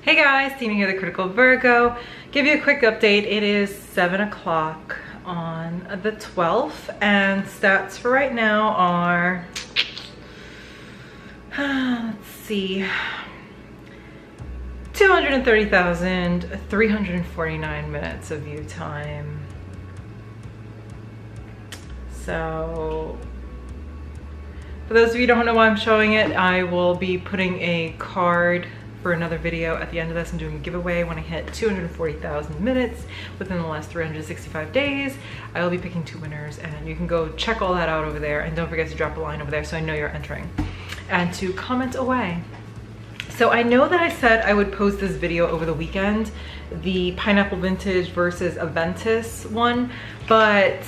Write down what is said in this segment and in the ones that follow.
Hey guys, Tina here, the Critical Virgo. Give you a quick update. It is 7 o'clock on the 12th and stats for right now are, let's see, 230,349 minutes of view time. So for those of you who don't know why I'm showing it, I will be putting a card for another video at the end of this. I'm doing a giveaway when I hit 240,000 minutes within the last 365 days. I will be picking 2 winners, and you can go check all that out over there, and don't forget to drop a line over there so I know you're entering and to comment away. So I know that I said I would post this video over the weekend, the Pineapple Vintage versus Aventus one, but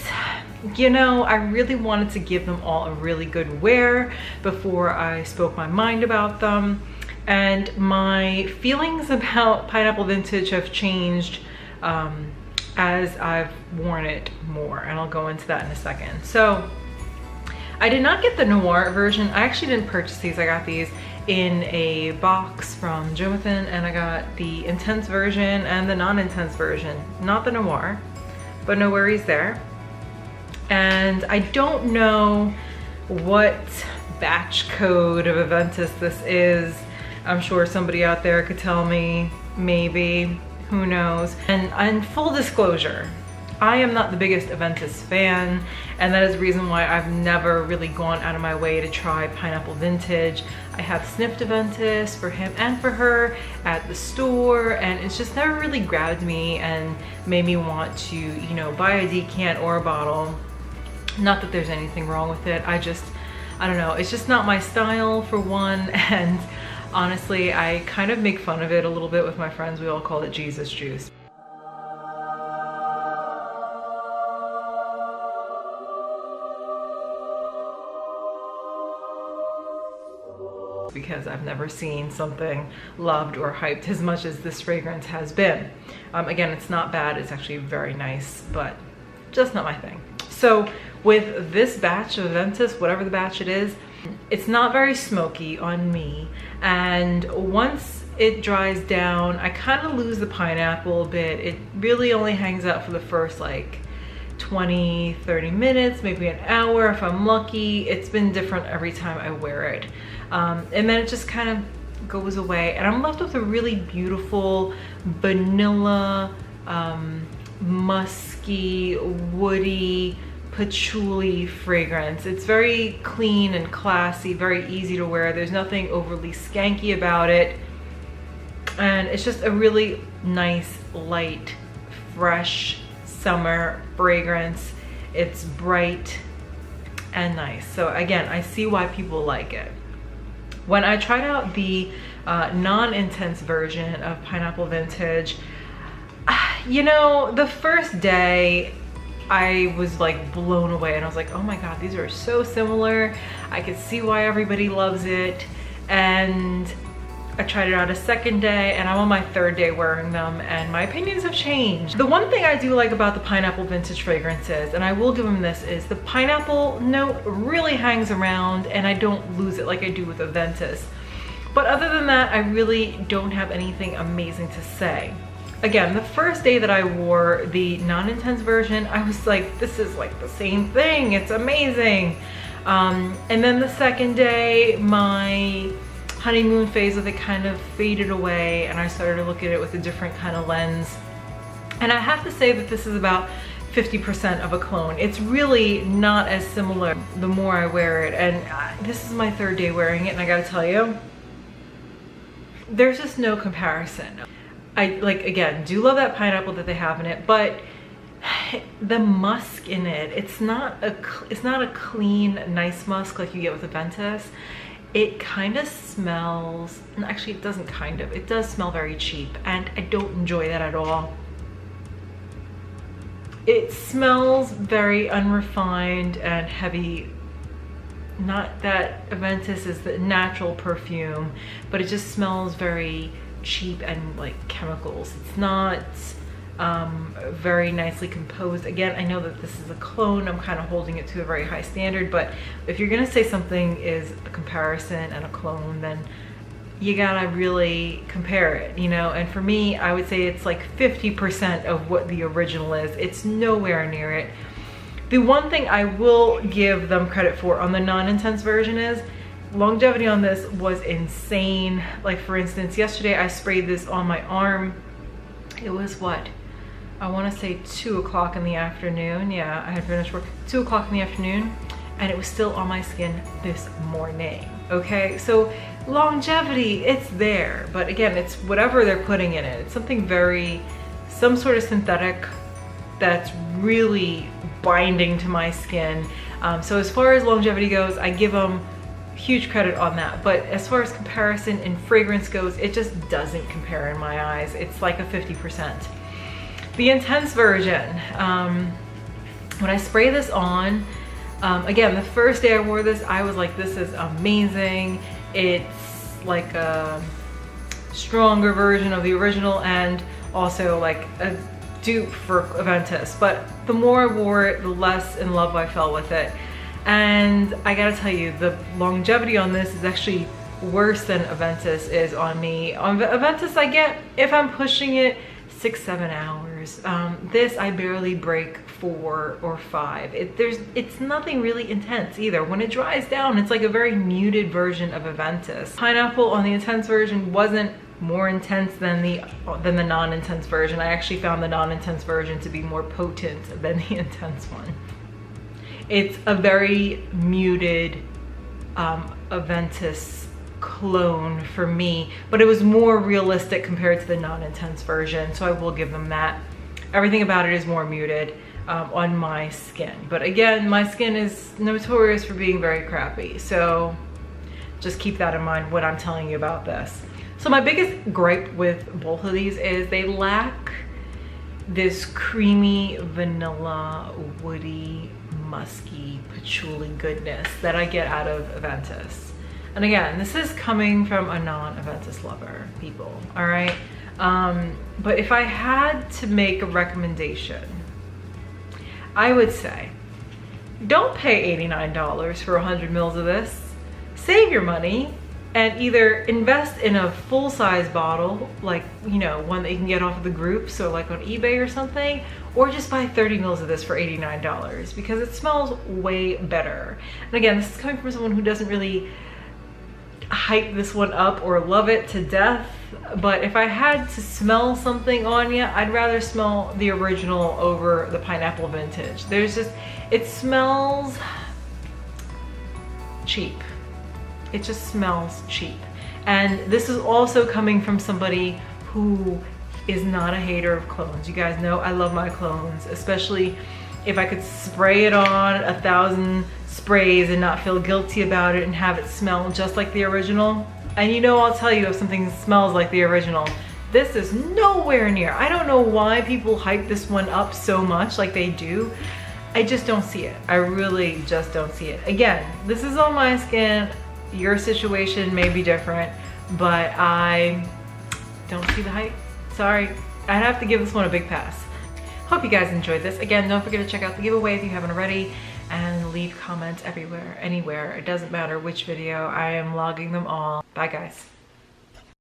you know, I really wanted to give them all a really good wear before I spoke my mind about them. And my feelings about Pineapple Vintage have changed as I've worn it more, and I'll go into that in a second. So I did not get the Noir version. I actually didn't purchase these. I got these in a box from Jonathan, and I got the Intense version and the non-intense version, not the Noir, but no worries there. And I don't know what batch code of Aventus this is. I'm sure somebody out there could tell me, maybe, who knows. And full disclosure, I am not the biggest Aventus fan, and that is the reason why I've never really gone out of my way to try Pineapple Vintage. I have sniffed Aventus for him and for her at the store, and it's just never really grabbed me and made me want to, you know, buy a decant or a bottle. Not that there's anything wrong with it. I don't know, it's just not my style for one, and honestly, I kind of make fun of it a little bit with my friends. We all call it Jesus juice. Because I've never seen something loved or hyped as much as this fragrance has been. Again, it's not bad, it's actually very nice, but just not my thing. So with this batch of Aventus, whatever the batch it is, it's not very smoky on me, and once it dries down, I kind of lose the pineapple a bit. It really only hangs out for the first like 20-30 minutes, maybe an hour if I'm lucky. It's been different every time I wear it, and then it just kind of goes away, and I'm left with a really beautiful vanilla, musky, woody, patchouli fragrance. It's very clean and classy, very easy to wear. There's nothing overly skanky about it, and it's just a really nice, light, fresh summer fragrance. It's bright and nice. So again, I see why people like it. When I tried out the non-intense version of Pineapple Vintage, you know, the first day I was like blown away, and I was like, oh my god, these are so similar. I could see why everybody loves it. And I tried it out a second day, and I'm on my 3rd day wearing them, and my opinions have changed. The one thing I do like about the Pineapple Vintage fragrances, and I will give them this, is the pineapple note really hangs around and I don't lose it like I do with Aventus. But other than that, I really don't have anything amazing to say. Again, the first day that I wore the non-intense version, I was like, this is like the same thing, it's amazing. And then the second day, my honeymoon phase with it kind of faded away, and I started to look at it with a different kind of lens. And I have to say that this is about 50% of a clone. It's really not as similar the more I wear it, and this is my 3rd day wearing it, and I gotta tell you, there's just no comparison. I, like, again, do love that pineapple that they have in it, but the musk in it, it's not a clean, nice musk like you get with Aventus. It kind of smells, actually it doesn't kind of, it does smell very cheap, and I don't enjoy that at all. It smells very unrefined and heavy. Not that Aventus is the natural perfume, but it just smells very cheap and like chemicals. It's not very nicely composed. Again, I know that this is a clone. I'm kind of holding it to a very high standard, but if you're gonna say something is a comparison and a clone, then you gotta really compare it, you know? And for me, I would say it's like 50% of what the original is. It's nowhere near it. The one thing I will give them credit for on the non-intense version is longevity on this was insane. Like for instance, yesterday I sprayed this on my arm. It was what? I wanna say 2 o'clock in the afternoon. Yeah, I had finished work, 2 o'clock in the afternoon, and it was still on my skin this morning, okay? So longevity, it's there, but again, it's whatever they're putting in it. It's something some sort of synthetic that's really binding to my skin. So as far as longevity goes, I give them huge credit on that. But as far as comparison and fragrance goes, it just doesn't compare in my eyes. It's like a 50%. The intense version, when I spray this on, again, the first day I wore this, I was like, this is amazing. It's like a stronger version of the original and also like a dupe for Aventus. But the more I wore it, the less in love I fell with it. And I gotta tell you, the longevity on this is actually worse than Aventus is on me. On Aventus, I get, if I'm pushing it, 6-7 hours. This I barely break 4 or 5. It's nothing really intense either. When it dries down, it's like a very muted version of Aventus. Pineapple on the intense version wasn't more intense than the non-intense version. I actually found the non-intense version to be more potent than the intense one. It's a very muted Aventus clone for me, but it was more realistic compared to the non-intense version, so I will give them that. Everything about it is more muted on my skin, but again, my skin is notorious for being very crappy, so just keep that in mind when I'm telling you about this. So my biggest gripe with both of these is they lack this creamy, vanilla, woody, musky, patchouli goodness that I get out of Aventus. And again, this is coming from a non-Aventus lover, people, all right? But if I had to make a recommendation, I would say, don't pay $89 for 100 mils of this. Save your money and either invest in a full-size bottle, like, you know, one that you can get off of the group, so like on eBay or something, or just buy 30 mils of this for $89 because it smells way better. And again, this is coming from someone who doesn't really hype this one up or love it to death, but if I had to smell something on you, I'd rather smell the original over the pineapple vintage. It smells cheap. It just smells cheap. And this is also coming from somebody who is not a hater of clones. You guys know I love my clones, especially if I could spray it on 1,000 sprays and not feel guilty about it and have it smell just like the original. And you know, I'll tell you if something smells like the original. This is nowhere near. I don't know why people hype this one up so much like they do. I just don't see it. I really just don't see it. Again, this is on my skin. Your situation may be different, but I don't see the hype. Sorry, I'd have to give this one a big pass. Hope you guys enjoyed this. Again, don't forget to check out the giveaway if you haven't already, and leave comments everywhere, anywhere. It doesn't matter which video. I am logging them all. Bye guys.